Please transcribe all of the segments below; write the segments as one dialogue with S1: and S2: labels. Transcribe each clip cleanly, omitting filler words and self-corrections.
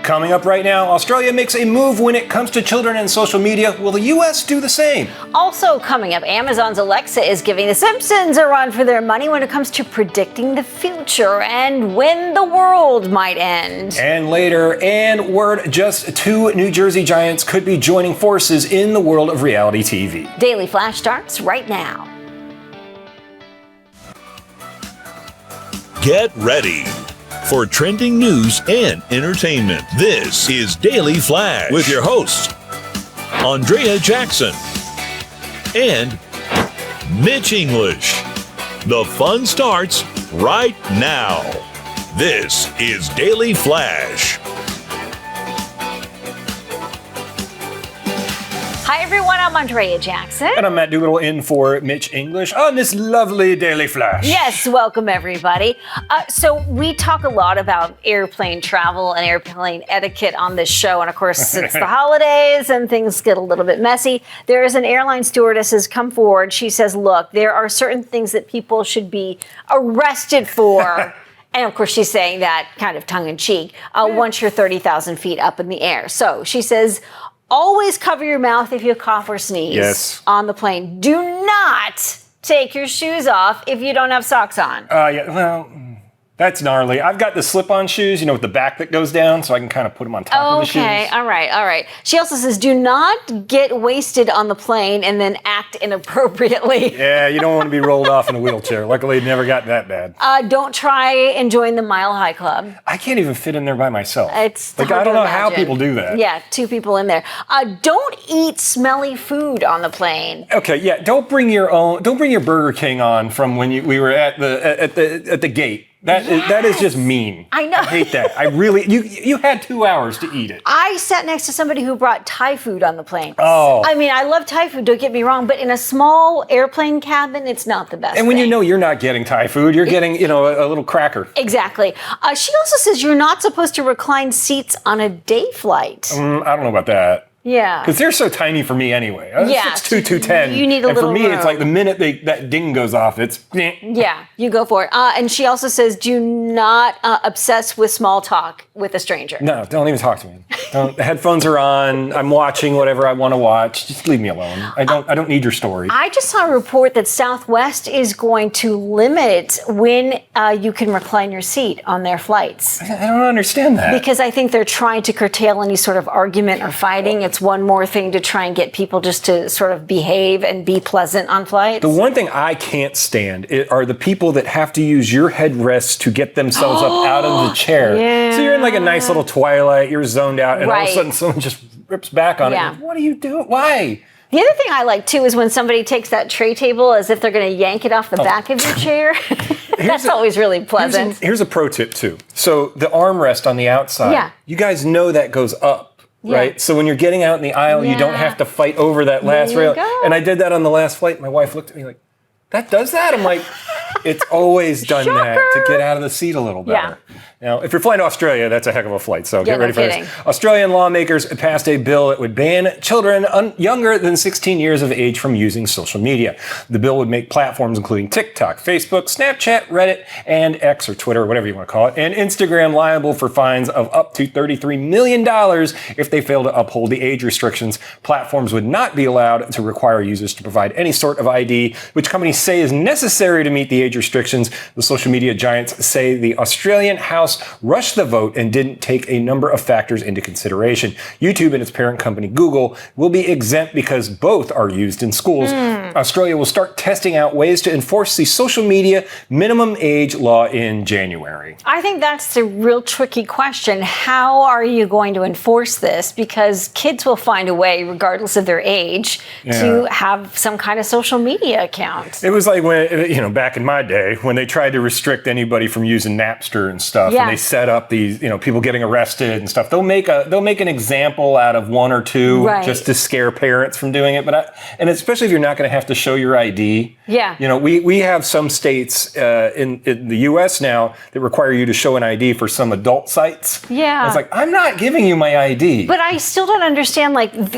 S1: Coming up right now, Australia makes a move when it comes to children and social media. Will the U.S. do the same?
S2: Also coming up, Amazon's Alexa is giving The Simpsons a run for their money when it comes to predicting the future and when the world might end.
S1: And later, and word, just 2 New Jersey giants could be joining forces in the world of reality TV.
S2: Daily Flash starts right now.
S3: Get ready for trending news and entertainment. This is Daily Flash with your hosts, Andrea Jackson and Mitch English. The fun starts right now. This is Daily Flash.
S2: Hi everyone, I'm Andrea Jackson.
S1: And I'm Matt Doolittle in for Mitch English on this lovely Daily Flash.
S2: Yes, welcome everybody. So we talk a lot about airplane travel and airplane etiquette on this show. And of course, it's the holidays and things get a little bit messy. There is an airline stewardess has come forward. She says, look, there are certain things that people should be arrested for. And of course, she's saying that kind of tongue in cheek, once you're 30,000 feet up in the air. So she says, always cover your mouth if you cough or sneeze on the plane. Do not take your shoes off if you don't have socks on.
S1: That's gnarly. I've got the slip-on shoes, with the back that goes down, so I can kind of put them on top of the shoes.
S2: Okay, all right. She also says, do not get wasted on the plane and then act inappropriately.
S1: Yeah, you don't want to be rolled off in a wheelchair. Luckily, it never got that bad.
S2: Don't try and join the Mile High Club.
S1: I can't even fit in there by myself.
S2: It's
S1: I don't know how
S2: imagine.
S1: people do that.
S2: Yeah, 2 people in there. Don't eat smelly food on the plane.
S1: Okay, yeah, don't bring your Burger King on from when we were at the gate. That is just mean.
S2: I know.
S1: I hate that. I really, you had 2 hours to eat it.
S2: I sat next to somebody who brought Thai food on the plane.
S1: Oh.
S2: I mean, I love Thai food, don't get me wrong, but in a small airplane cabin, it's not the best
S1: And when
S2: thing.
S1: you're not getting Thai food, you're getting, a little cracker.
S2: Exactly. She also says you're not supposed to recline seats on a day flight.
S1: I don't know about that.
S2: Yeah.
S1: Because they're so tiny for me anyway.
S2: Yeah.
S1: 6'2", 210.
S2: You need a little
S1: And for me,
S2: room.
S1: it's like the minute that ding goes off, it's...
S2: Yeah, you go for it. And she also says do not obsess with small talk with a stranger.
S1: No, don't even talk to me. The headphones are on. I'm watching whatever I want to watch. Just leave me alone. I don't need your story.
S2: I just saw a report that Southwest is going to limit when you can recline your seat on their flights.
S1: I don't understand that.
S2: Because I think they're trying to curtail any sort of argument or fighting. It's one more thing to try and get people just to sort of behave and be pleasant on flights.
S1: The one thing I can't stand are the people that have to use your headrest to get themselves up out of the chair.
S2: Yeah.
S1: So you're in like a nice little twilight, you're zoned out, and all of a
S2: Right.
S1: sudden someone just rips back on
S2: Yeah.
S1: it. What are you doing? Why?
S2: The other thing I like too is when somebody takes that tray table as if they're going to yank it off the back of your chair. That's always really pleasant.
S1: Here's a pro tip too. So the armrest on the outside, you guys know that goes up. Right? So when you're getting out in the aisle, you don't have to fight over that last rail.
S2: Go.
S1: And I did that on the last flight. My wife looked at me like, that does that? I'm like, it's always done that to get out of the seat a little better. Now, if you're flying to Australia, that's a heck of a flight, so get ready for this. Australian lawmakers passed a bill that would ban children younger than 16 years of age from using social media. The bill would make platforms including TikTok, Facebook, Snapchat, Reddit, and X or Twitter, or whatever you want to call it, and Instagram liable for fines of up to $33 million if they fail to uphold the age restrictions. Platforms would not be allowed to require users to provide any sort of ID, which companies say is necessary to meet the age restrictions. The social media giants say the Australian House rushed the vote and didn't take a number of factors into consideration. YouTube and its parent company Google will be exempt because both are used in schools. Australia will start testing out ways to enforce the social media minimum age law in January.
S2: I think that's the real tricky question. How are you going to enforce this? Because kids will find a way, regardless of their age, to have some kind of social media account.
S1: It was like when, back in my day, when they tried to restrict anybody from using Napster and stuff, and they set up these, people getting arrested and stuff. They'll make an example out of 1 or 2 just to scare parents from doing it. And especially if you're not going to have to show your ID. Yeah. We have some states in the U.S. now that require you to show an ID for some adult sites.
S2: Yeah.
S1: And it's like, I'm not giving you my ID.
S2: But I still don't understand,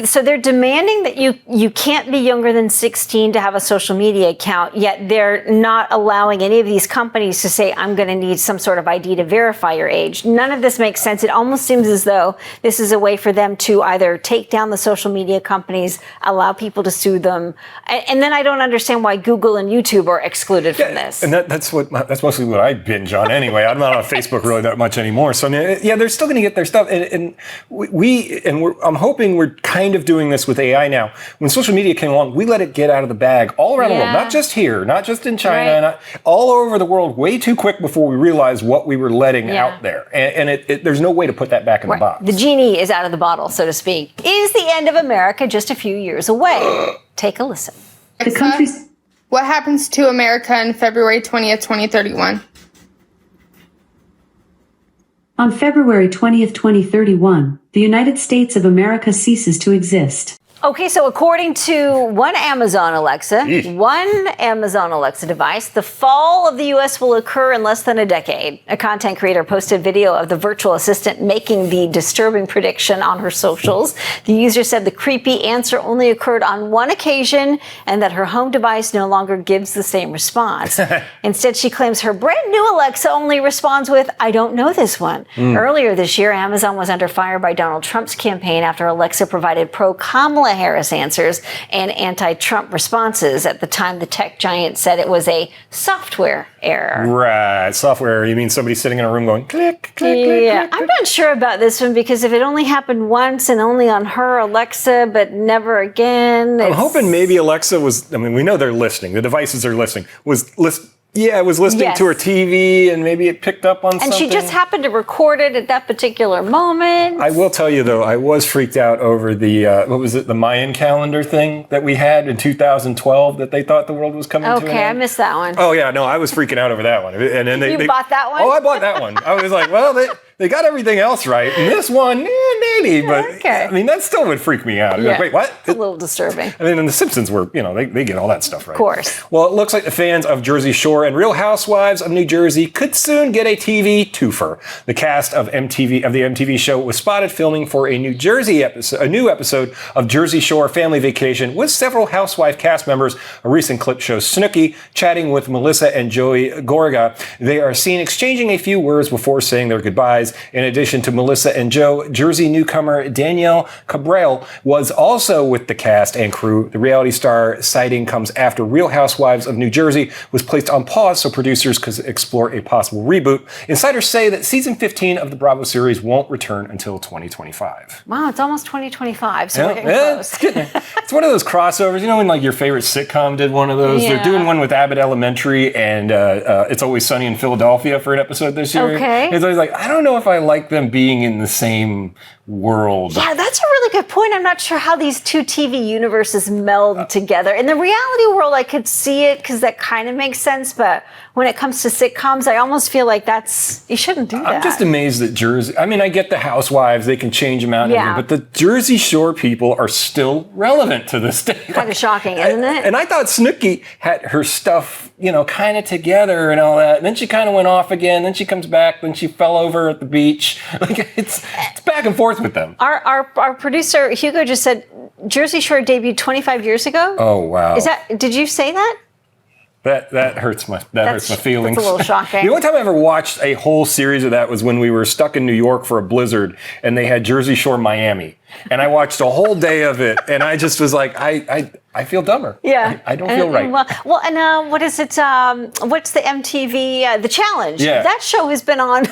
S2: so they're demanding that you can't be younger than 16 to have a social media account, yet they're not allowing any of these companies to say, I'm going to need some sort of ID to verify your age. None of this makes sense. It almost seems as though this is a way for them to either take down the social media companies, allow people to sue them. And then I don't understand why Google and YouTube are excluded from this.
S1: And that's mostly what I binge on anyway. I'm not on Facebook really that much anymore. So I mean, yeah, they're still going to get their stuff. And I'm hoping we're kind of doing this with AI now. When social media came along, we let it get out of the bag all around the world, not just here, not just in China, not, all over the world, way too quick before we realized what we were letting out there. And there's no way to put that back in the box.
S2: The genie is out of the bottle, so to speak. Is the end of America just a few years away? Take a listen.
S4: What happens to America on February 20th, 2031?
S5: On February 20th, 2031, the United States of America ceases to exist.
S2: Okay, so according to one Amazon Alexa device, the fall of the U.S. will occur in less than a decade. A content creator posted video of the virtual assistant making the disturbing prediction on her socials. The user said the creepy answer only occurred on one occasion and that her home device no longer gives the same response. Instead, she claims her brand new Alexa only responds with, I don't know this one. Earlier this year, Amazon was under fire by Donald Trump's campaign after Alexa provided pro-Kamala Harris answers and anti-Trump responses. At the time, the tech giant said it was a software error.
S1: Right, software error. You mean somebody sitting in a room going click, click,
S2: yeah,
S1: click, click?
S2: I'm not sure about this one because if it only happened once and only on her Alexa, but never again.
S1: I'm hoping maybe Alexa was, I mean, we know they're listening. The devices are listening. It was listening to her TV and maybe it picked up on something.
S2: And she just happened to record it at that particular moment.
S1: I will tell you, though, I was freaked out over the, the Mayan calendar thing that we had in 2012 that they thought the world was coming to an end.
S2: Okay, I missed that one.
S1: Oh, yeah, no, I was freaking out over that one. And then
S2: You bought that one?
S1: Oh, I bought that one. I was like, well, they got everything else right. And this one, maybe. But, I mean, that still would freak me out. Like, wait, what?
S2: It's a little disturbing.
S1: I mean, and the Simpsons were, they get all that stuff right.
S2: Of course.
S1: Well, it looks like the fans of Jersey Shore and Real Housewives of New Jersey could soon get a TV twofer. The cast of the MTV show was spotted filming for a new episode of Jersey Shore Family Vacation with several housewife cast members. A recent clip shows Snooki chatting with Melissa and Joey Gorga. They are seen exchanging a few words before saying their goodbyes. In addition to Melissa and Joe, Jersey newcomer Danielle Cabral was also with the cast and crew. The reality star sighting comes after Real Housewives of New Jersey was placed on pause so producers could explore a possible reboot. Insiders say that season 15 of the Bravo series won't return until 2025.
S2: Wow, it's almost 2025, so we're getting close.
S1: It's one of those crossovers. You know when like your favorite sitcom did one of those? Yeah. They're doing one with Abbott Elementary and It's Always Sunny in Philadelphia for an episode this year.
S2: Okay.
S1: It's always like, I don't know if I like them being in the same world.
S2: Yeah, that's a really good point. I'm not sure how these two TV universes meld together. In the reality world, I could see it because that kind of makes sense. But when it comes to sitcoms, I almost feel like you shouldn't do that.
S1: I'm just amazed that Jersey, I mean, I get the housewives, they can change them out, but the Jersey Shore people are still relevant to this day.
S2: Kind of shocking, isn't it?
S1: And I thought Snooki had her stuff, kind of together and all that. And then she kind of went off again. Then she comes back. Then she fell over at the beach. Like it's back and forth with them.
S2: Our producer Hugo just said Jersey Shore debuted 25 years ago.
S1: Oh wow!
S2: Did you say that?
S1: That hurts my feelings.
S2: That's a little shocking.
S1: The only time I ever watched a whole series of that was when we were stuck in New York for a blizzard, and they had Jersey Shore Miami, and I watched a whole day of it, and I just was like, I feel dumber.
S2: Yeah,
S1: I don't feel right.
S2: Well, and what is it? What's the MTV The Challenge?
S1: Yeah.
S2: That show has been on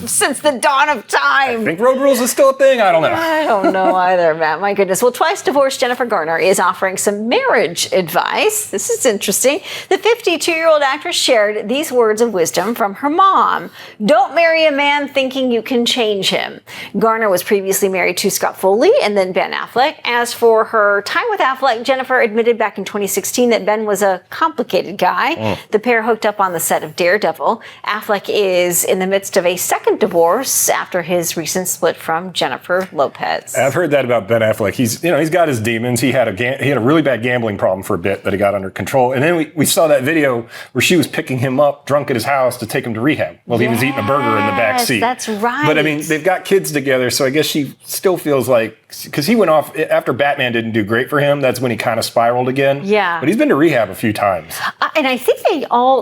S2: since the dawn of time.
S1: I think Road Rules is still a thing. I don't know.
S2: I don't know either, Matt. My goodness. Well, twice divorced Jennifer Garner is offering some marriage advice. This is interesting. The 52-year-old actress shared these words of wisdom from her mom. Don't marry a man thinking you can change him. Garner was previously married to Scott Foley and then Ben Affleck. As for her time with Affleck, Jennifer admitted back in 2016 that Ben was a complicated guy. The pair hooked up on the set of Daredevil. Affleck is in the midst of a second divorce after his recent split from Jennifer Lopez.
S1: I've heard that about Ben Affleck. He's got his demons. He had a really bad gambling problem for a bit that he got under control. And then we saw that video where she was picking him up drunk at his house to take him to rehab while he was eating a burger in the back seat.
S2: That's right.
S1: But I mean, they've got kids together, so I guess she still feels like, because he went off after Batman didn't do great for him, that's when he kind of spiraled again.
S2: Yeah.
S1: But he's been to rehab a few times.
S2: And I think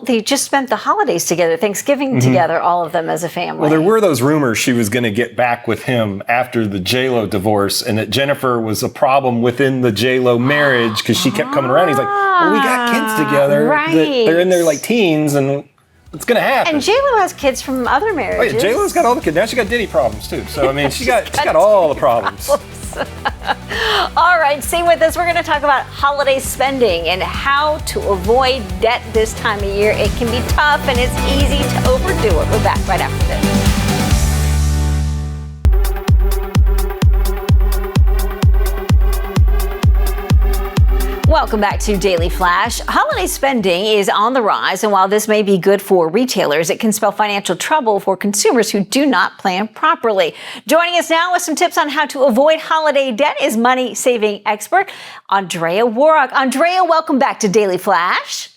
S2: they just spent the holidays together, Thanksgiving together, all of them as a family.
S1: Well, there were those rumors she was going to get back with him after the J-Lo divorce, and that Jennifer was a problem within the J-Lo marriage because she kept coming around. He's like, well, we got kids together.
S2: Right.
S1: They're in their like teens, and it's going to happen.
S2: And J-Lo has kids from other marriages.
S1: Oh, yeah, J-Lo's got all the kids. Now she got Diddy problems too. So I mean, she's got all the problems.
S2: All right, stay with us. We're going to talk about holiday spending and how to avoid debt this time of year. It can be tough and it's easy to overdo it. We're back right after this. Welcome back to Daily Flash. Holiday spending is on the rise, and while this may be good for retailers, it can spell financial trouble for consumers who do not plan properly. Joining us now with some tips on how to avoid holiday debt is money-saving expert Andrea Warrock. Andrea, welcome back to Daily Flash.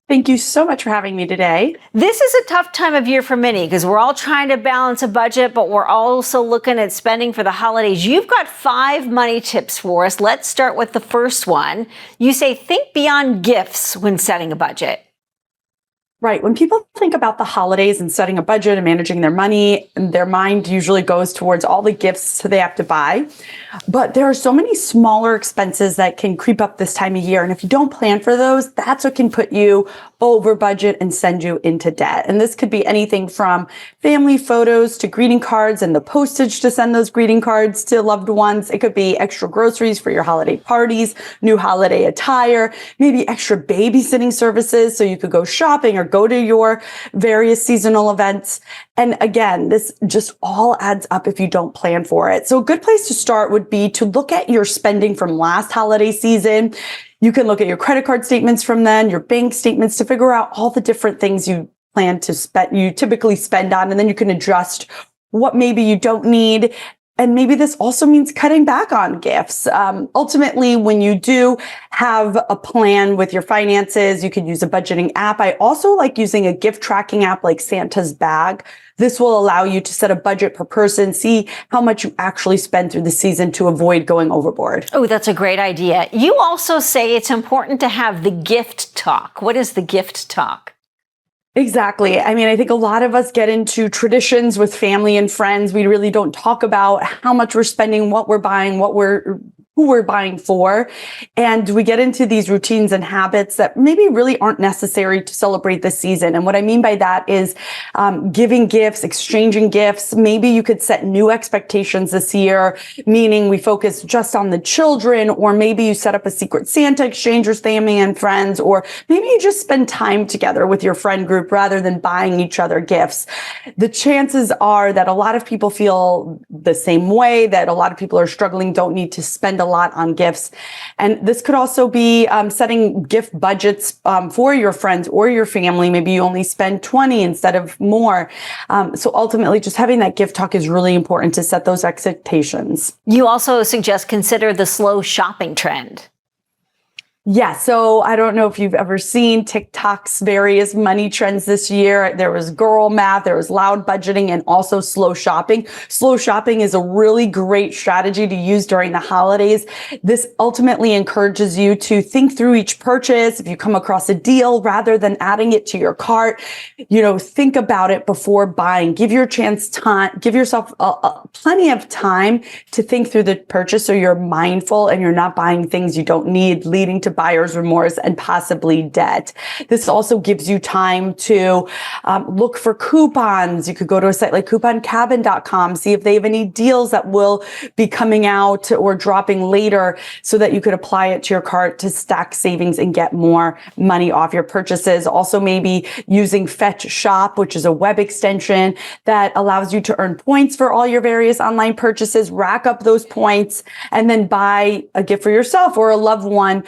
S6: Thank you so much for having me today.
S2: This is a tough time of year for many because we're all trying to balance a budget, but we're also looking at spending for the holidays. You've got 5 money tips for us. Let's start with the first one. You say think beyond gifts when setting a budget.
S6: Right. When people think about the holidays and setting a budget and managing their money, their mind usually goes towards all the gifts they have to buy. But there are so many smaller expenses that can creep up this time of year. And if you don't plan for those, that's what can put you over budget and send you into debt. And this could be anything from family photos to greeting cards and the postage to send those greeting cards to loved ones. It could be extra groceries for your holiday parties, new holiday attire, maybe extra babysitting services so you could go shopping or go to your various seasonal events. And again, this just all adds up if you don't plan for it. So a good place to start would be to look at your spending from last holiday season. You can look at your credit card statements from then, your bank statements to figure out all the different things you plan to spend, you typically spend on, and then you can adjust what maybe you don't need. And maybe this also means cutting back on gifts. Ultimately, when you do have a plan with your finances, you can use a budgeting app. I also like using a gift tracking app like Santa's Bag. This will allow you to set a budget per person, see how much you actually spend through the season to avoid going overboard.
S2: Oh, that's a great idea. You also say it's important to have the gift talk. What is the gift talk?
S6: Exactly. I mean, I think a lot of us get into traditions with family and friends. We really don't talk about how much we're spending, what we're buying, who we're buying for. And we get into these routines and habits that maybe really aren't necessary to celebrate the season. And what I mean by that is giving gifts, exchanging gifts. Maybe you could set new expectations this year, meaning we focus just on the children, or maybe you set up a secret Santa exchange with family and friends, or maybe you just spend time together with your friend group rather than buying each other gifts. The chances are that a lot of people feel the same way, that a lot of people are struggling, don't need to spend a lot on gifts. And this could also be setting gift budgets for your friends or your family. Maybe you only spend 20 instead of more. So ultimately, just having that gift talk is really important to set those expectations.
S2: You also suggest consider the slow shopping trend.
S6: Yeah, so I don't know if you've ever seen TikTok's various money trends this year. There was girl math, there was loud budgeting, and also slow shopping. Slow shopping is a really great strategy to use during the holidays. This ultimately encourages you to think through each purchase. If you come across a deal, rather than adding it to your cart, think about it before buying. Give yourself plenty of time to think through the purchase so you're mindful and you're not buying things you don't need, leading to buyer's remorse and possibly debt. This also gives you time to look for coupons. You could go to a site like couponcabin.com, see if they have any deals that will be coming out or dropping later so that you could apply it to your cart to stack savings and get more money off your purchases. Also, maybe using Fetch Shop, which is a web extension that allows you to earn points for all your various online purchases, rack up those points, and then buy a gift for yourself or a loved one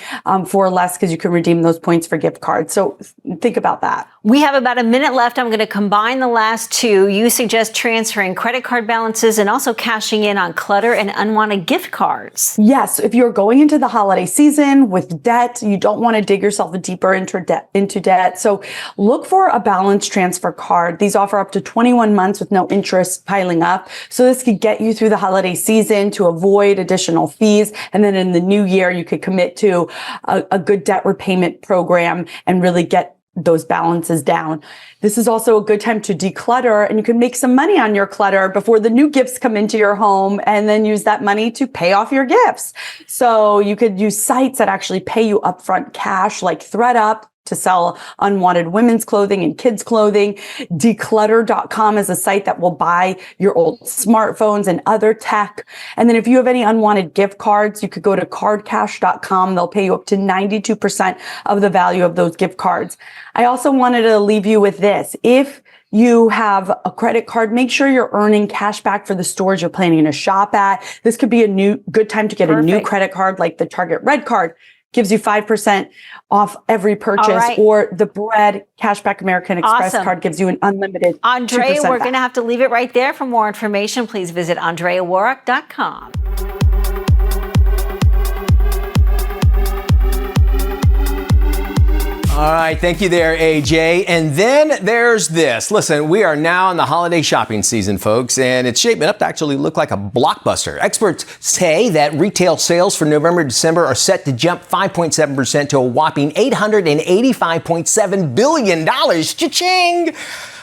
S6: for less because you can redeem those points for gift cards. So think about that.
S2: We have about a minute left. I'm going to combine the last two. You suggest transferring credit card balances and also cashing in on clutter and unwanted gift cards.
S6: Yes, if you're going into the holiday season with debt, you don't want to dig yourself deeper into debt. So look for a balance transfer card. These offer up to 21 months with no interest piling up. So this could get you through the holiday season to avoid additional fees. And then in the new year, you could commit to a good debt repayment program and really get those balances down. This is also a good time to declutter, and you can make some money on your clutter before the new gifts come into your home, and then use that money to pay off your gifts. So you could use sites that actually pay you upfront cash, like ThredUp, to sell unwanted women's clothing and kids' clothing. Declutter.com is a site that will buy your old smartphones and other tech. And then if you have any unwanted gift cards, you could go to cardcash.com. They'll pay you up to 92% of the value of those gift cards. I also wanted to leave you with this. If you have a credit card, make sure you're earning cash back for the stores you're planning to shop at. This could be a good time to get a new credit card, like the Target Red Card. Gives you 5% off every purchase, or the Bread Cashback American Express card gives you an unlimited 2%
S2: Andrea, we're going to
S6: back.
S2: have to leave it right there. For more information, please visit AndreaWarrock.com.
S7: All right, thank you there, AJ. And then there's this. Listen, we are now in the holiday shopping season, folks, and it's shaping up to actually look like a blockbuster. Experts say that retail sales for November and December are set to jump 5.7% to a whopping $885.7 billion. Cha-ching!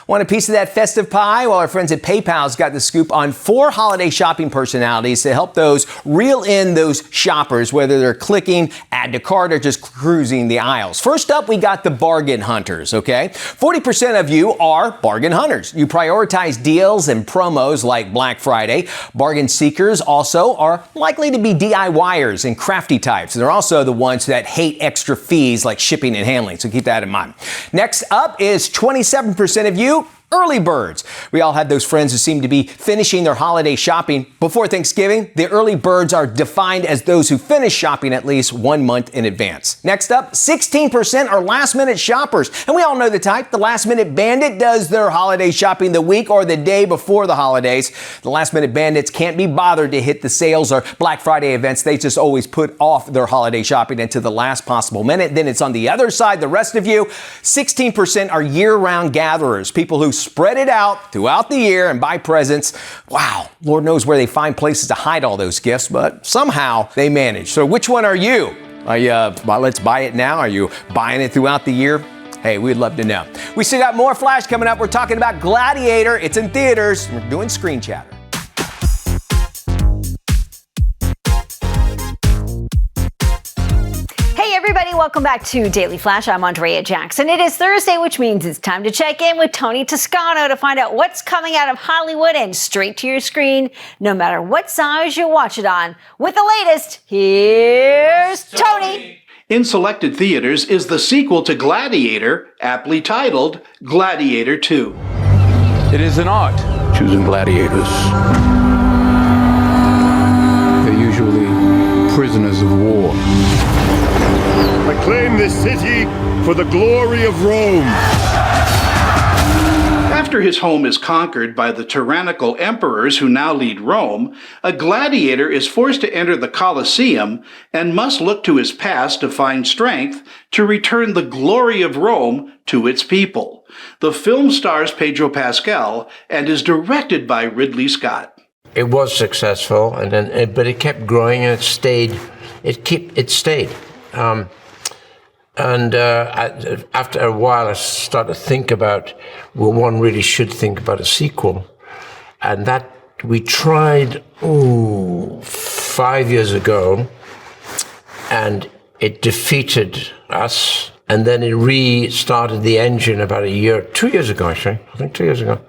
S7: Want a piece of that festive pie? Well, our friends at PayPal's got the scoop on 4 holiday shopping personalities to help those reel in those shoppers, whether they're clicking, add to cart, or just cruising the aisles. First up, we got the bargain hunters, okay? 40% of you are bargain hunters. You prioritize deals and promos like Black Friday. Bargain seekers also are likely to be DIYers and crafty types. They're also the ones that hate extra fees like shipping and handling, so keep that in mind. Next up is 27% of you early birds. We all have those friends who seem to be finishing their holiday shopping before Thanksgiving. The early birds are defined as those who finish shopping at least 1 month in advance. Next up, 16% are last minute shoppers. And we all know the type. The last minute bandit does their holiday shopping the week or the day before the holidays. The last minute bandits can't be bothered to hit the sales or Black Friday events. They just always put off their holiday shopping until the last possible minute. Then it's on the other side, the rest of you. 16% are year-round gatherers, people who spread it out throughout the year and buy presents. Wow, Lord knows where they find places to hide all those gifts, but somehow they manage. So which one are you? Are you, let's buy it now? Are you buying it throughout the year? Hey, we'd love to know. We still got more Flash coming up. We're talking about Gladiator. It's in theaters. We're doing Screen Chatter.
S2: Hey everybody, welcome back to Daily Flash. I'm Andrea Jackson. It is Thursday, which means it's time to check in with Tony Toscano to find out what's coming out of Hollywood and straight to your screen, no matter what size you watch it on. With the latest, here's Tony.
S8: In selected theaters is the sequel to Gladiator, aptly titled Gladiator 2.
S9: It is an art, choosing gladiators. They're usually prisoners of war.
S10: I claim this city for the glory of Rome.
S8: After his home is conquered by the tyrannical emperors who now lead Rome, a gladiator is forced to enter the Colosseum and must look to his past to find strength to return the glory of Rome to its people. The film stars Pedro Pascal and is directed by Ridley Scott.
S11: It was successful, and then but it kept growing and it stayed. And after a while, I started to think about, well, one really should think about a sequel. And that we tried 5 years ago, and it defeated us. And then it restarted the engine about 2 years ago, actually. I think 2 years ago.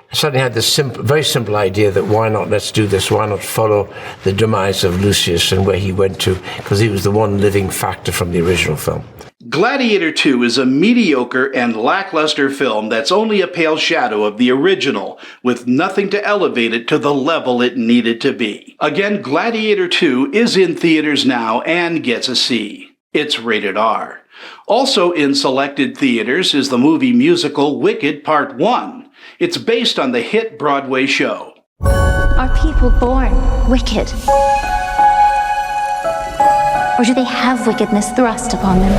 S11: I suddenly had this very simple idea that why not, let's do this, why not follow the demise of Lucius and where he went to, because he was the one living factor from the original film.
S8: Gladiator 2 is a mediocre and lackluster film that's only a pale shadow of the original, with nothing to elevate it to the level it needed to be. Again, Gladiator 2 is in theaters now and gets a C. It's rated R. Also in selected theaters is the movie musical Wicked Part 1. It's based on the hit Broadway show.
S12: Are people born wicked? Or do they have wickedness thrust upon them?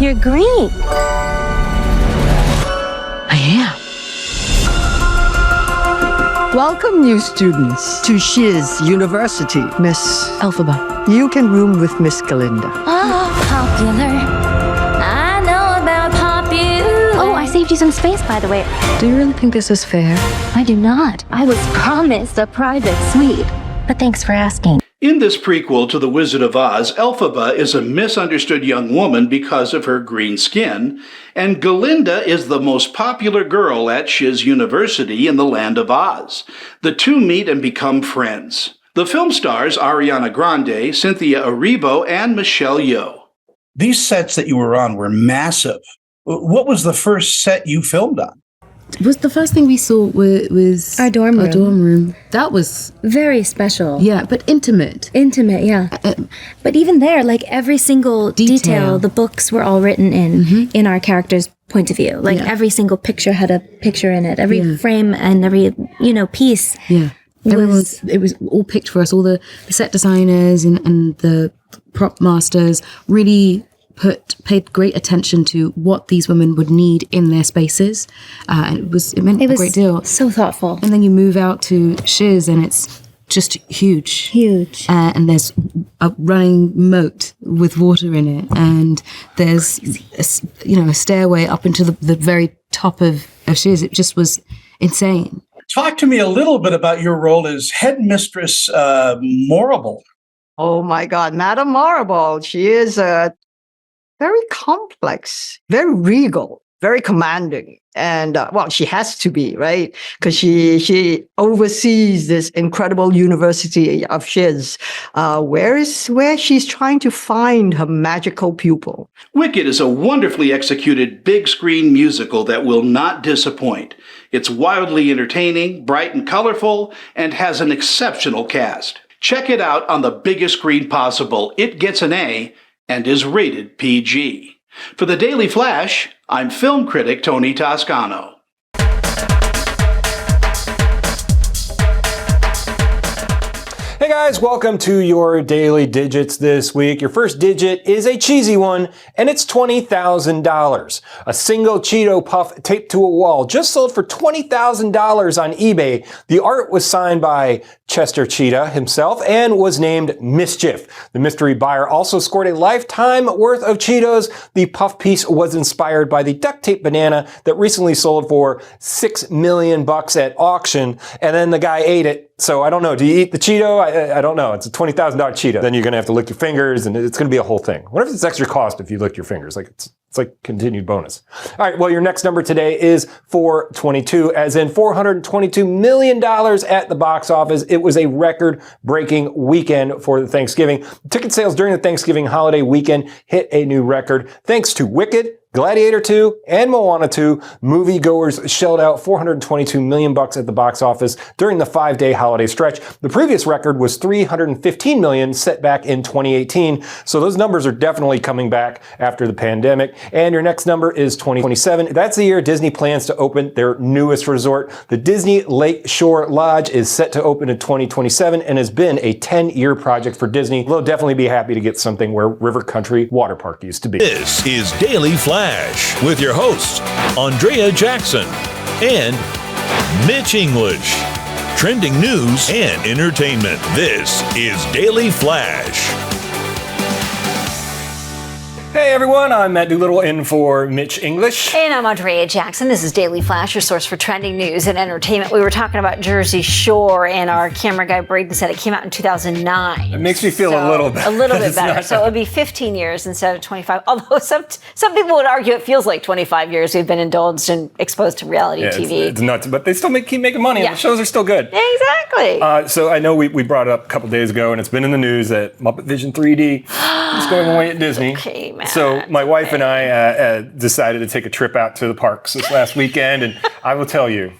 S12: You're green.
S13: I am. Welcome, new students, to Shiz University, Miss Elphaba. You can room with Miss Galinda.
S12: Oh, popular. I know about popular. Oh, I saved you some space, by the way.
S13: Do you really think this is fair?
S12: I do not. I was promised a private suite. But thanks for asking.
S8: In this prequel to The Wizard of Oz, Elphaba is a misunderstood young woman because of her green skin, and Galinda is the most popular girl at Shiz University in the land of Oz. The two meet and become friends. The film stars Ariana Grande, Cynthia Erivo, and Michelle Yeoh.
S14: These sets that you were on were massive. What was the first set you filmed on?
S15: Was the first thing we saw was
S16: our dorm room.
S15: That was
S16: very special.
S15: Yeah, but intimate.
S16: Intimate, yeah. But even there, like every single detail, the books were all written in our character's point of view. Like every single picture had a picture in it. Every frame and every piece.
S15: Yeah. It was all picked for us. All the set designers and the prop masters really paid great attention to what these women would need in their spaces, and it meant a great deal.
S16: So thoughtful.
S15: And then you move out to Shiz, and it's just huge, and there's a running moat with water in it, and there's a stairway up into the very top of Shiz. It just was insane.
S14: Talk to me a little bit about your role as headmistress Morrible.
S13: Oh my God, Madame Morrible. She is very complex, very regal, very commanding. And, she has to be, right? Because she oversees this incredible University of Shiz, where she's trying to find her magical pupil.
S8: Wicked is a wonderfully executed big screen musical that will not disappoint. It's wildly entertaining, bright and colorful, and has an exceptional cast. Check it out on the biggest screen possible. It gets an A and is rated PG. For the Daily Flash, I'm film critic Tony Toscano.
S1: Hey guys, welcome to your Daily Digits this week. Your first digit is a cheesy one, and it's $20,000. A single Cheeto puff taped to a wall just sold for $20,000 on eBay. The art was signed by Chester Cheetah himself and was named Mischief. The mystery buyer also scored a lifetime worth of Cheetos. The puff piece was inspired by the duct tape banana that recently sold for $6 million at auction, and then the guy ate it. So I don't know. Do you eat the Cheeto? I don't know. It's a $20,000 Cheeto. Then you're going to have to lick your fingers, and it's going to be a whole thing. What if it's extra cost if you lick your fingers? It's like continued bonus. All right. Well, your next number today is 422, as in $422 million at the box office. It was a record-breaking weekend for the Thanksgiving. Ticket sales during the Thanksgiving holiday weekend hit a new record thanks to Wicked, Gladiator 2, and Moana 2. Moviegoers shelled out $422 million at the box office during the 5-day holiday stretch. The previous record was $315 million, set back in 2018. So those numbers are definitely coming back after the pandemic. And your next number is 2027. That's the year Disney plans to open their newest resort. The Disney Lake Shore Lodge is set to open in 2027 and has been a 10-year project for Disney. They'll definitely be happy to get something where River Country Water Park used to be.
S3: This is Daily Flash with your hosts, Andrea Jackson and Mitch English. Trending news and entertainment. This is Daily Flash.
S1: Hey everyone, I'm Matt Doolittle in for Mitch English.
S2: And I'm Andrea Jackson. This is Daily Flash, your source for trending news and entertainment. We were talking about Jersey Shore, and our camera guy Braden said it came out in 2009.
S1: It makes me feel a little better.
S2: A little bit better. So it would be 15 years instead of 25. Although some people would argue it feels like 25 years we've been indulged and exposed to reality TV.
S1: It's nuts, but they still keep making money, and the shows are still good.
S2: Exactly.
S1: So I know we brought it up a couple days ago, and it's been in the news that Muppet Vision 3D is going away at Disney.
S2: Okay, man.
S1: So my wife and I decided to take a trip out to the parks this last weekend, and I will tell you,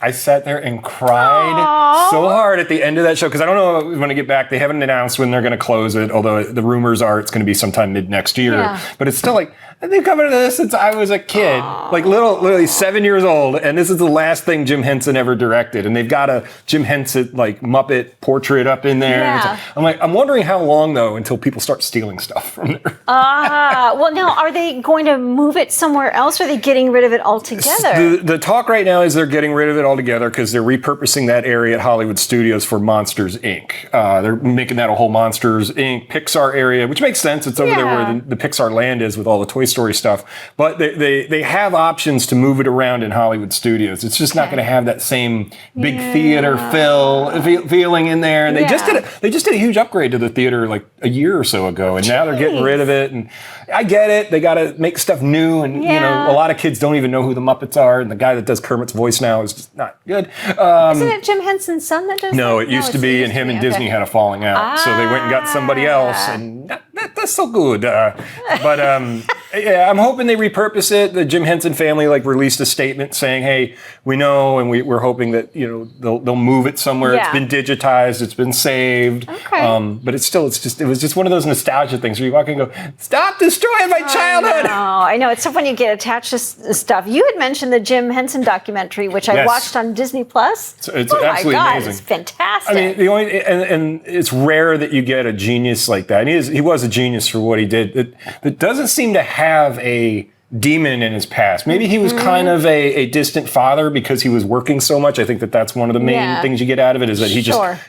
S1: I sat there and cried so hard at the end of that show because I don't know when I get back. They haven't announced when they're going to close it, although the rumors are it's going to be sometime mid next year. Yeah. But it's still like, I've been coming to this since I was a kid, like literally 7 years old, and this is the last thing Jim Henson ever directed. And they've got a Jim Henson like Muppet portrait up in there.
S2: Yeah.
S1: I'm wondering how long though until people start stealing stuff from there.
S2: Well, now are they going to move it somewhere else, or are they getting rid of it altogether?
S1: The talk right now is they're getting rid of it altogether because they're repurposing that area at Hollywood Studios for Monsters, Inc. They're making that a whole Monsters, Inc. Pixar area, which makes sense. It's over there where the Pixar land is with all the Toy Story stuff. But they have options to move it around in Hollywood Studios. It's just not going to have that same big theater feeling in there. And they just did a huge upgrade to the theater like a year or so ago, and now they're getting rid of it. And I get it; they got to make stuff new, and you know, a lot of kids don't even know who the Muppets are, and the guy that does Kermit's voice now is just not good.
S2: Isn't it Jim Henson's son that does that?
S1: No, it used to be, and him and Disney had a falling out, so they went and got somebody else, and that's so good. But yeah, I'm hoping they repurpose it. The Jim Henson family released a statement saying, "Hey, we know, and we're hoping that they'll move it somewhere. Yeah. It's been digitized, it's been saved. Okay. But it was just one of those nostalgia things where you walk in and go, stop destroying my childhood."
S2: I know. It's so funny you get attached to stuff. You had mentioned the Jim Henson documentary, which I watched on Disney Plus.
S1: It's absolutely amazing.
S2: It's fantastic.
S1: I mean, the only and it's rare that you get a genius like that. And he was a genius for what he did. It doesn't seem to have a demon in his past. Maybe he was kind of a distant father because he was working so much. I think that's one of the main things you get out of it is that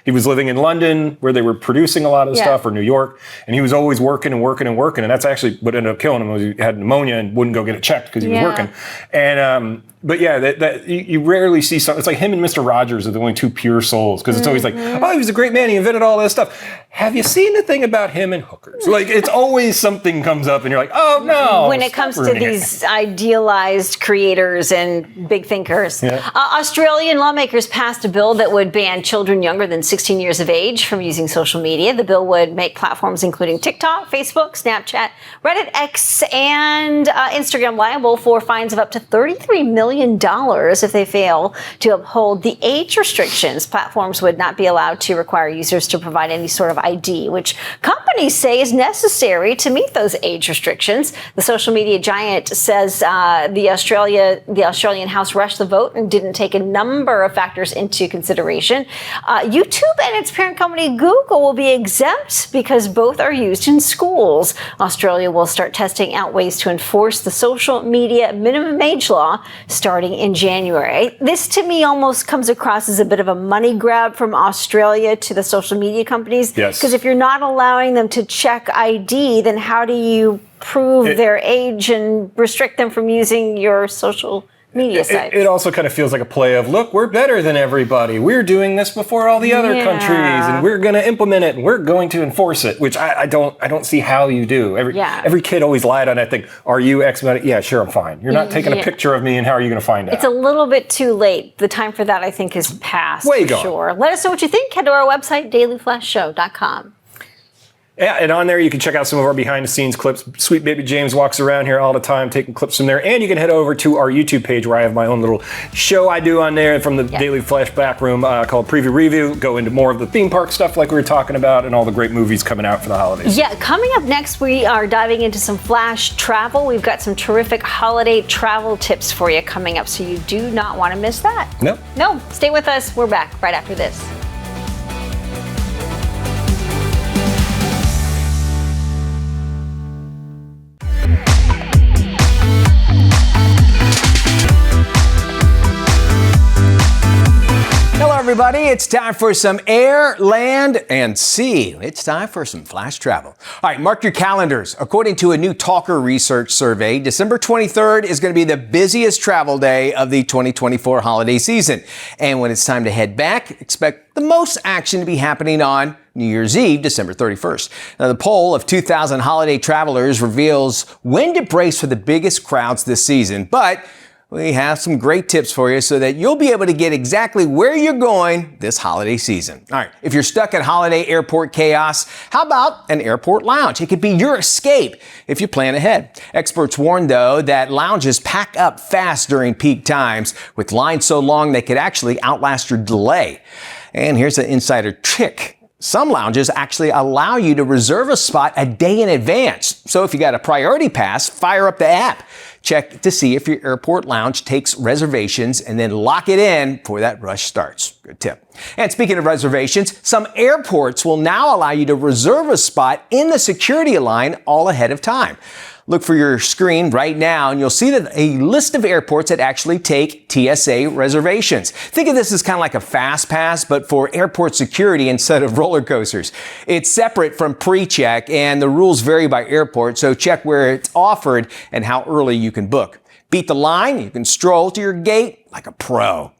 S1: he was living in London where they were producing a lot of the stuff, or New York, and he was always working and working and working, and that's actually what ended up killing him was he had pneumonia and wouldn't go get it checked because he was working. And but yeah, that you rarely see something. It's like him and Mr. Rogers are the only two pure souls because it's always like, oh, he was a great man. He invented all this stuff. Have you seen the thing about him and hookers? Like, it's always something comes up and you're like, oh no.
S2: When it comes to these idealized creators and big thinkers. Yeah. Australian lawmakers passed a bill that would ban children younger than 16 years of age from using social media. The bill would make platforms including TikTok, Facebook, Snapchat, Reddit, X, and Instagram liable for fines of up to $33 million if they fail to uphold the age restrictions. Platforms would not be allowed to require users to provide any sort of ID, which companies say is necessary to meet those age restrictions. The social media giant says the Australian House rushed the vote and didn't take a number of factors into consideration. YouTube and its parent company Google will be exempt because both are used in schools. Australia will start testing out ways to enforce the social media minimum age law starting in January. This to me almost comes across as a bit of a money grab from Australia to the social media companies.
S1: Yes.
S2: Because if you're not allowing them to check ID, then how do you prove their age and restrict them from using your social media sites?
S1: It also kind of feels like a play of, look, we're better than everybody. We're doing this before all the other countries, and we're going to implement it, and we're going to enforce it, which I don't see how you do. Every kid always lied on that thing. Are you X amount? Yeah, sure, I'm fine. You're not taking a picture of me, and how are you going to find out?
S2: It's a little bit too late. The time for that, I think, is past.
S1: Way
S2: for
S1: gone.
S2: Sure. Let us know what you think. Head to our website, dailyflashshow.com.
S1: Yeah, and on there you can check out some of our behind-the-scenes clips. Sweet baby James walks around here all the time taking clips from there. And you can head over to our YouTube page where I have my own little show I do on there from the Daily Flash back room called Preview Review. Go into more of the theme park stuff like we were talking about and all the great movies coming out for the holidays.
S2: Yeah, coming up next, we are diving into some Flash travel. We've got some terrific holiday travel tips for you coming up, so you do not want to miss that. No, stay with us. We're back right after this.
S7: Hello, everybody. It's time for some air, land, and sea. It's time for some flash travel. All right, mark your calendars. According to a new Talker research survey, December 23rd is going to be the busiest travel day of the 2024 holiday season. And when it's time to head back, expect the most action to be happening on New Year's Eve, December 31st. Now, the poll of 2,000 holiday travelers reveals when to brace for the biggest crowds this season, but we have some great tips for you so that you'll be able to get exactly where you're going this holiday season. All right, if you're stuck at holiday airport chaos, how about an airport lounge? It could be your escape if you plan ahead. Experts warn, though, that lounges pack up fast during peak times, with lines so long they could actually outlast your delay. And here's an insider trick. Some lounges actually allow you to reserve a spot a day in advance. So if you got a priority pass, fire up the app. Check to see if your airport lounge takes reservations and then lock it in before that rush starts. Good tip. And speaking of reservations, some airports will now allow you to reserve a spot in the security line all ahead of time. Look for your screen right now and you'll see that a list of airports that actually take TSA reservations. Think of this as kind of like a fast pass, but for airport security instead of roller coasters. It's separate from pre-check and the rules vary by airport, so check where it's offered and how early you can book. Beat the line, you can stroll to your gate like a pro.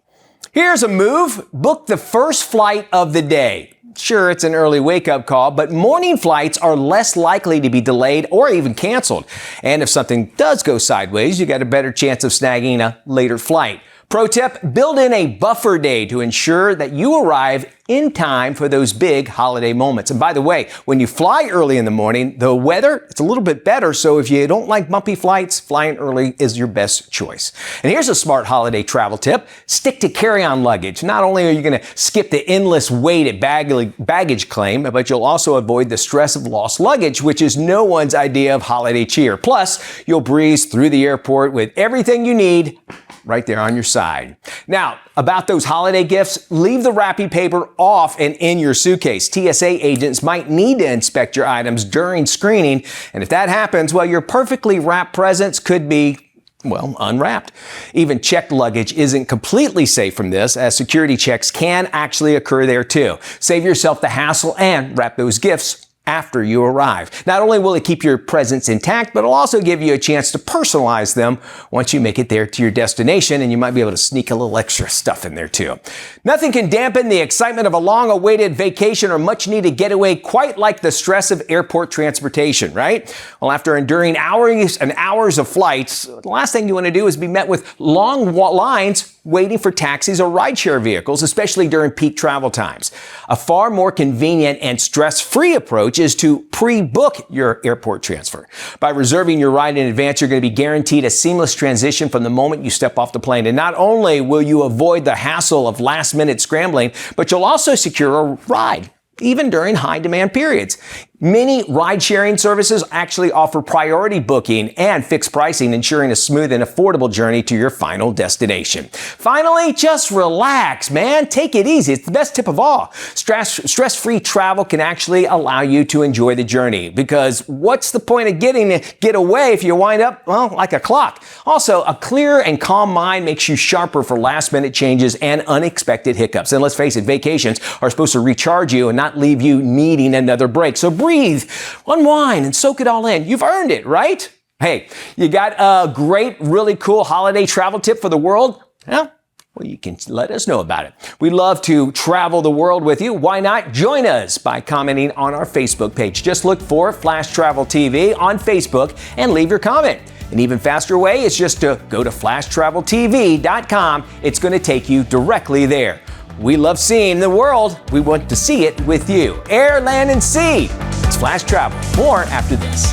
S7: Here's a move. Book the first flight of the day. Sure, it's an early wake-up call, but morning flights are less likely to be delayed or even canceled. And if something does go sideways, you got a better chance of snagging a later flight. Pro tip, build in a buffer day to ensure that you arrive in time for those big holiday moments. And by the way, when you fly early in the morning, the weather, it's a little bit better. So if you don't like bumpy flights, flying early is your best choice. And here's a smart holiday travel tip. Stick to carry-on luggage. Not only are you going to skip the endless wait at baggage claim, but you'll also avoid the stress of lost luggage, which is no one's idea of holiday cheer. Plus, you'll breeze through the airport with everything you need right there on your side. Now, about those holiday gifts, leave the wrapping paper off and in your suitcase. TSA agents might need to inspect your items during screening, and if that happens, well, your perfectly wrapped presents could be, well, unwrapped. Even checked luggage isn't completely safe from this, as security checks can actually occur there too. Save yourself the hassle and wrap those gifts after you arrive. Not only will it keep your presents intact, but it'll also give you a chance to personalize them once you make it there to your destination, and you might be able to sneak a little extra stuff in there too. Nothing can dampen the excitement of a long-awaited vacation or much-needed getaway quite like the stress of airport transportation, right? Well, after enduring hours and hours of flights, the last thing you want to do is be met with long lines waiting for taxis or rideshare vehicles, especially during peak travel times. A far more convenient and stress-free approach is to pre-book your airport transfer. By reserving your ride in advance, you're going to be guaranteed a seamless transition from the moment you step off the plane. And not only will you avoid the hassle of last-minute scrambling, but you'll also secure a ride, even during high-demand periods. Many ride-sharing services actually offer priority booking and fixed pricing, ensuring a smooth and affordable journey to your final destination. Finally, just relax, man. Take it easy. It's the best tip of all. Stress-free travel can actually allow you to enjoy the journey, because what's the point of get away if you wind up, well, like a clock? Also, a clear and calm mind makes you sharper for last-minute changes and unexpected hiccups. And let's face it, vacations are supposed to recharge you and not leave you needing another break. So breathe, unwind, and soak it all in. You've earned it, right? Hey, you got a great, really cool holiday travel tip for the world? Well, you can let us know about it. We'd love to travel the world with you. Why not join us by commenting on our Facebook page? Just look for Flash Travel TV on Facebook and leave your comment. An even faster way is just to go to flashtraveltv.com. It's going to take you directly there. We love seeing the world. We want to see it with you. Air, land, and sea. It's Flash Travel. More after this.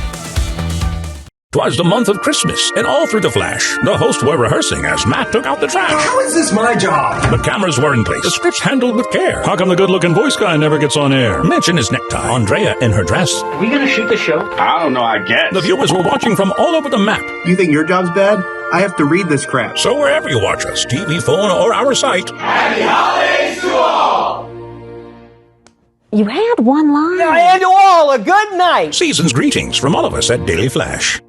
S3: 'Twas the month of Christmas, and all through the Flash, the hosts were rehearsing as Matt took out the trash.
S17: How is this my job?
S3: The cameras were in place, the scripts handled with care. How come the good-looking voice guy never gets on air? Mention his necktie, Andrea in her dress.
S17: Are we gonna shoot the show? I don't know, I guess.
S3: The viewers were watching from all over the map.
S18: You think your job's bad? I have to read this crap.
S3: So wherever you watch us, TV, phone, or our site.
S17: Happy holidays to all!
S2: You had one line.
S7: I had to all a good night.
S3: Season's greetings from all of us at Daily Flash.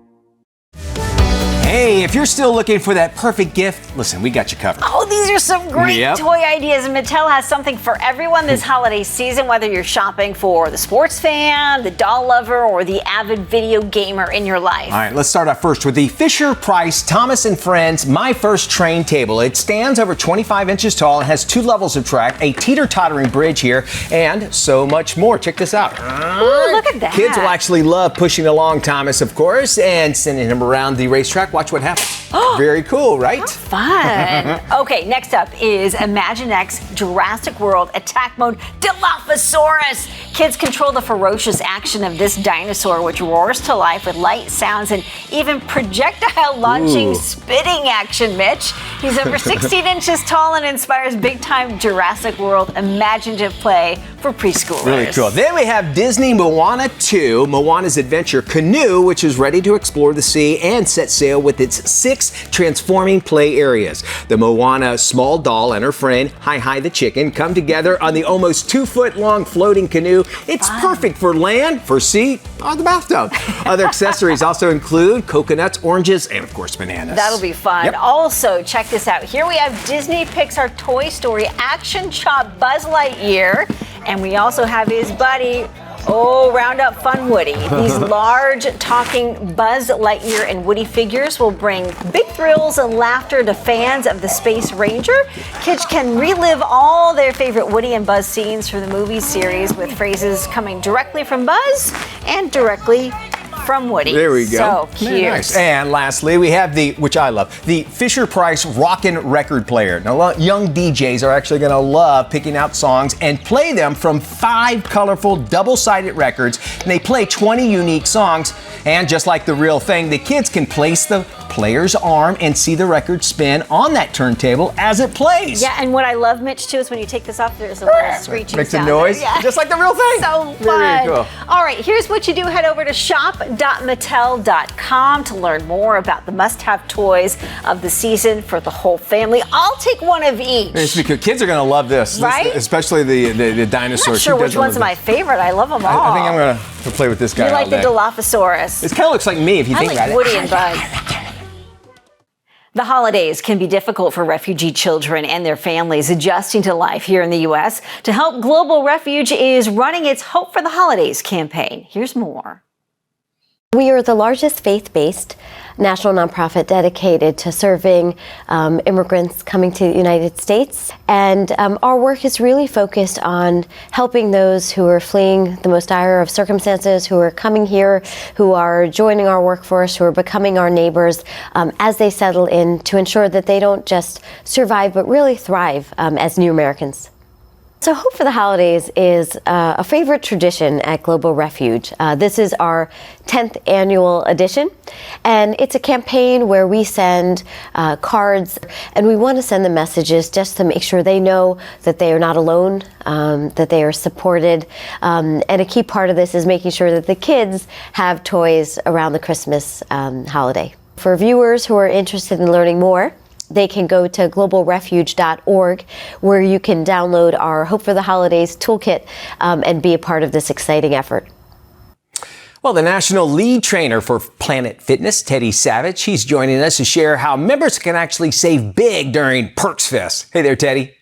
S7: Hey, if you're still looking for that perfect gift, listen, we got you covered.
S2: Oh, these are some great toy ideas. And Mattel has something for everyone this holiday season, whether you're shopping for the sports fan, the doll lover, or the avid video gamer in your life.
S7: All right, let's start off first with the Fisher-Price Thomas & Friends My First Train Table. It stands over 25 inches tall and has 2 levels of track, a teeter-tottering bridge here, and so much more. Check this out.
S2: Ooh, look at that.
S7: Kids will actually love pushing along Thomas, of course, and sending him around the racetrack. Watch watch what happens. Very cool, right?
S2: Fun. Okay, next up is Imaginext Jurassic World Attack Mode Dilophosaurus. Kids control the ferocious action of this dinosaur, which roars to life with light sounds and even projectile launching spitting action, Mitch. He's over 16 inches tall and inspires big-time Jurassic World imaginative play for preschoolers.
S7: Really cool. Then we have Disney Moana 2, Moana's Adventure Canoe, which is ready to explore the sea and set sail with its 6 transforming play areas. The Moana small doll and her friend, Hi the chicken, come together on the almost 2-foot-long floating canoe. It's perfect for land, for sea, or the bathtub. Other accessories also include coconuts, oranges, and of course bananas.
S2: That'll be fun.
S7: Yep.
S2: Also, check this out. Here we have Disney Pixar Toy Story Action Chop Buzz Lightyear. And we also have his buddy, Round Up Fun Woody. These large talking Buzz Lightyear and Woody figures will bring big thrills and laughter to fans of the Space Ranger. Kids can relive all their favorite Woody and Buzz scenes from the movie series with phrases coming directly from Buzz and directly from Woody.
S7: There we go.
S2: So cute.
S7: Nice. And lastly, we have which I love, the Fisher-Price Rockin' Record Player. Now, young DJs are actually going to love picking out songs and play them from 5 colorful double-sided records. And they play 20 unique songs. And just like the real thing, the kids can place the player's arm and see the record spin on that turntable as it plays.
S2: Yeah, and what I love, Mitch, too, is when you take this off, there's a little screeching
S7: Makes a
S2: sound.
S7: noise,
S2: Yeah.
S7: just like the real thing.
S2: So fun.
S7: Very cool.
S2: All right, here's what you do. Head over to shop.mattel.com to learn more about the must-have toys of the season for the whole family. I'll take one of each.
S7: It's because kids are going to love this,
S2: Right?
S7: especially the dinosaurs.
S2: I'm not sure which one's my favorite. I love them all.
S7: I think I'm going to play with this guy.
S2: You like
S7: all
S2: the
S7: day.
S2: Dilophosaurus.
S7: It kind of looks like me if you think about
S2: like
S7: it.
S2: Woody and Buzz. The holidays can be difficult for refugee children and their families adjusting to life here in the U.S. To help, Global Refuge is running its Hope for the Holidays campaign. Here's more.
S19: We are the largest faith-based national nonprofit dedicated to serving immigrants coming to the United States. And our work is really focused on helping those who are fleeing the most dire of circumstances, who are coming here, who are joining our workforce, who are becoming our neighbors as they settle in, to ensure that they don't just survive, but really thrive as new Americans. So Hope for the Holidays is a favorite tradition at Global Refuge. This is our 10th annual edition, and it's a campaign where we send cards, and we want to send them messages just to make sure they know that they are not alone, that they are supported, and a key part of this is making sure that the kids have toys around the Christmas holiday. For viewers who are interested in learning more, they can go to globalrefuge.org, where you can download our Hope for the Holidays toolkit and be a part of this exciting effort.
S7: Well, the national lead trainer for Planet Fitness, Teddy Savage, he's joining us to share how members can actually save big during Perks Fest. Hey there, Teddy.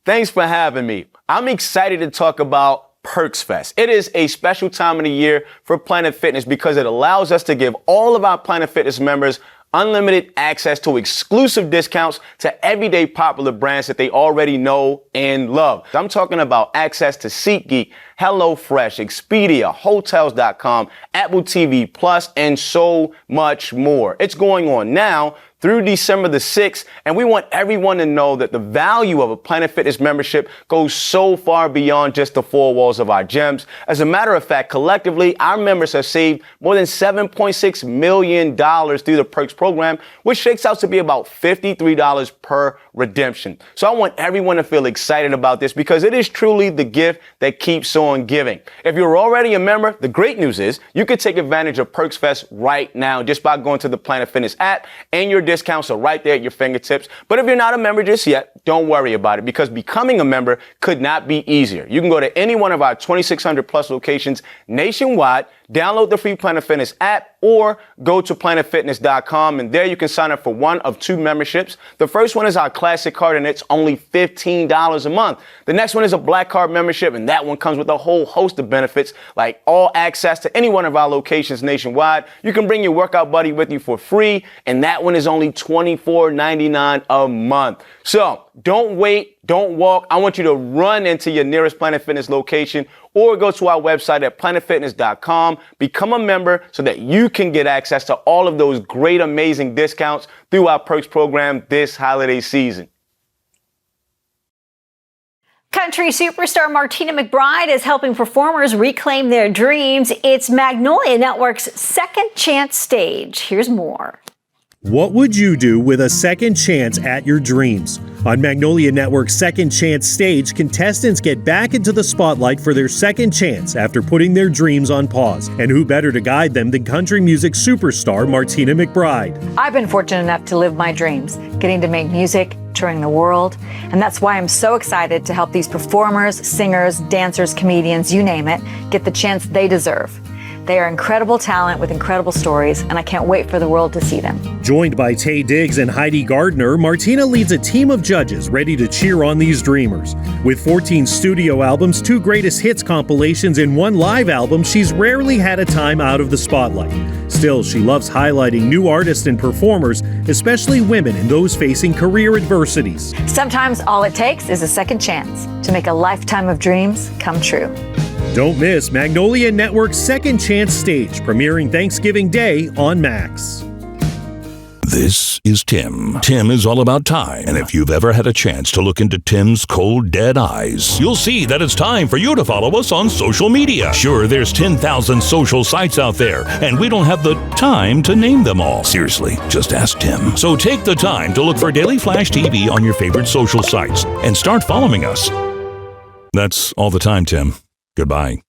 S20: Thanks for having me. I'm excited to talk about Perks Fest. It is a special time of the year for Planet Fitness because it allows us to give all of our Planet Fitness members unlimited access to exclusive discounts to everyday popular brands that they already know and love. I'm talking about access to SeatGeek, HelloFresh, Expedia, Hotels.com, Apple TV Plus, and so much more. It's going on now through December the 6th, and we want everyone to know that the value of a Planet Fitness membership goes so far beyond just the 4 walls of our gyms. As a matter of fact, collectively, our members have saved more than $7.6 million through the Perks program, which shakes out to be about $53 per redemption. So I want everyone to feel excited about this because it is truly the gift that keeps on giving. If you're already a member, the great news is you can take advantage of Perks Fest right now just by going to the Planet Fitness app, and your discounts are right there at your fingertips. But if you're not a member just yet, don't worry about it because becoming a member could not be easier. You can go to any one of our 2,600 plus locations nationwide, download the free Planet Fitness app, or go to planetfitness.com, and there you can sign up for one of 2 memberships. The first one is our Classic Card, and it's only $15 a month. The next one is a Black Card membership, and that one comes with a whole host of benefits, like all access to any one of our locations nationwide. You can bring your workout buddy with you for free, and that one is only $24.99 a month. So don't wait, don't walk. I want you to run into your nearest Planet Fitness location or go to our website at planetfitness.com. Become a member so that you can get access to all of those great, amazing discounts through our Perks program this holiday season.
S2: Country superstar Martina McBride is helping performers reclaim their dreams. It's Magnolia Network's Second Chance stage. Here's more.
S21: What would you do with a second chance at your dreams? On Magnolia Network's Second Chance stage, contestants get back into the spotlight for their second chance after putting their dreams on pause. And who better to guide them than country music superstar Martina McBride?
S22: I've been fortunate enough to live my dreams, getting to make music, touring the world. And that's why I'm so excited to help these performers, singers, dancers, comedians, you name it, get the chance they deserve. They are incredible talent with incredible stories, and I can't wait for the world to see them.
S21: Joined by Taye Diggs and Heidi Gardner, Martina leads a team of judges ready to cheer on these dreamers. With 14 studio albums, 2 greatest hits compilations, and 1 live album, she's rarely had a time out of the spotlight. Still, she loves highlighting new artists and performers, especially women and those facing career adversities.
S22: Sometimes all it takes is a second chance to make a lifetime of dreams come true.
S21: Don't miss Magnolia Network's Second Chance stage, premiering Thanksgiving Day on Max.
S3: This is Tim. Tim is all about time, and if you've ever had a chance to look into Tim's cold, dead eyes, you'll see that it's time for you to follow us on social media. Sure, there's 10,000 social sites out there, and we don't have the time to name them all. Seriously, just ask Tim. So take the time to look for Daily Flash TV on your favorite social sites, and start following us. That's all the time, Tim. Goodbye.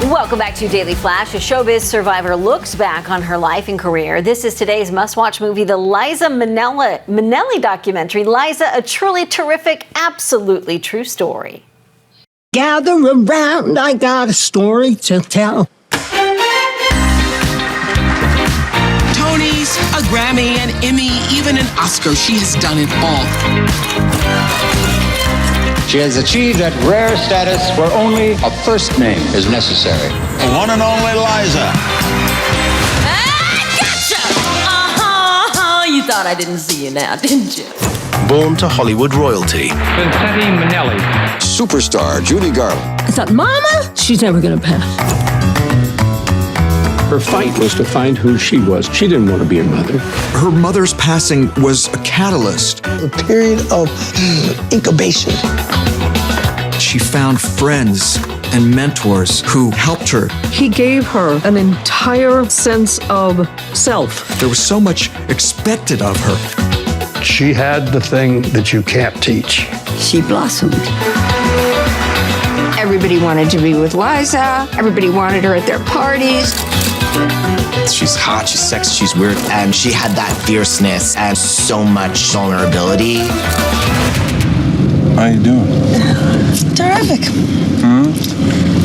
S2: Welcome back to Daily Flash. A showbiz survivor looks back on her life and career. This is today's must-watch movie, the Liza Minnelli documentary. Liza, a truly terrific, absolutely true story.
S23: Gather around, I got a story to tell.
S24: Tonys, a Grammy, an Emmy, even an Oscar. She has done it all.
S25: She has achieved that rare status where only a first name is necessary. The one and only Liza.
S24: Gotcha! You thought I didn't see you now, didn't you?
S25: Born to Hollywood royalty. Vincenti Minnelli. Superstar Judy Garland.
S24: I thought, Mama, she's never gonna pass.
S9: Her fight was to find who she was. She didn't want to be a mother.
S26: Her mother's passing was a catalyst.
S23: A period of incubation.
S26: She found friends and mentors who helped her.
S23: He gave her an entire sense of self.
S26: There was so much expected of her.
S9: She had the thing that you can't teach.
S23: She blossomed. Everybody wanted to be with Liza. Everybody wanted her at their parties.
S27: She's hot, she's sexy, she's weird, and she had that fierceness and so much vulnerability.
S25: How you doing?
S23: Terrific.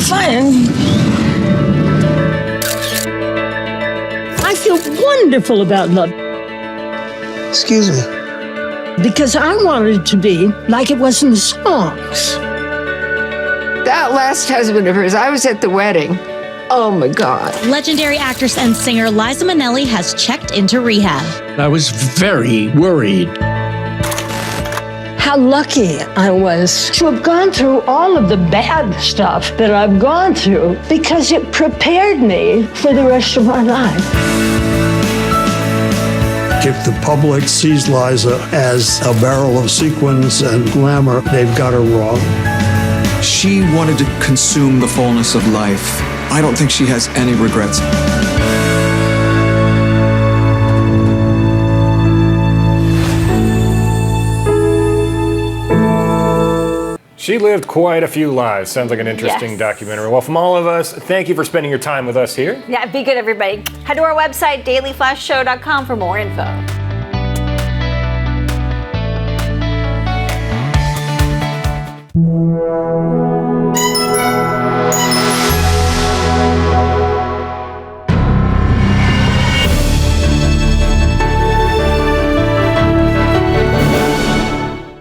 S23: Fine. I feel wonderful about love. Excuse me. Because I wanted it to be like it was in the songs. That last husband of hers, I was at the wedding. Oh my God.
S28: Legendary actress and singer Liza Minnelli has checked into rehab.
S9: I was very worried.
S23: How lucky I was to have gone through all of the bad stuff that I've gone through because it prepared me for the rest of my life.
S9: If the public sees Liza as a barrel of sequins and glamour, they've got her wrong.
S26: She wanted to consume the fullness of life. I don't think she has any regrets.
S1: She lived quite a few lives. Sounds like an interesting documentary. Well, from all of us, thank you for spending your time with us here.
S2: Yeah, be good, everybody. Head to our website, dailyflashshow.com for more info.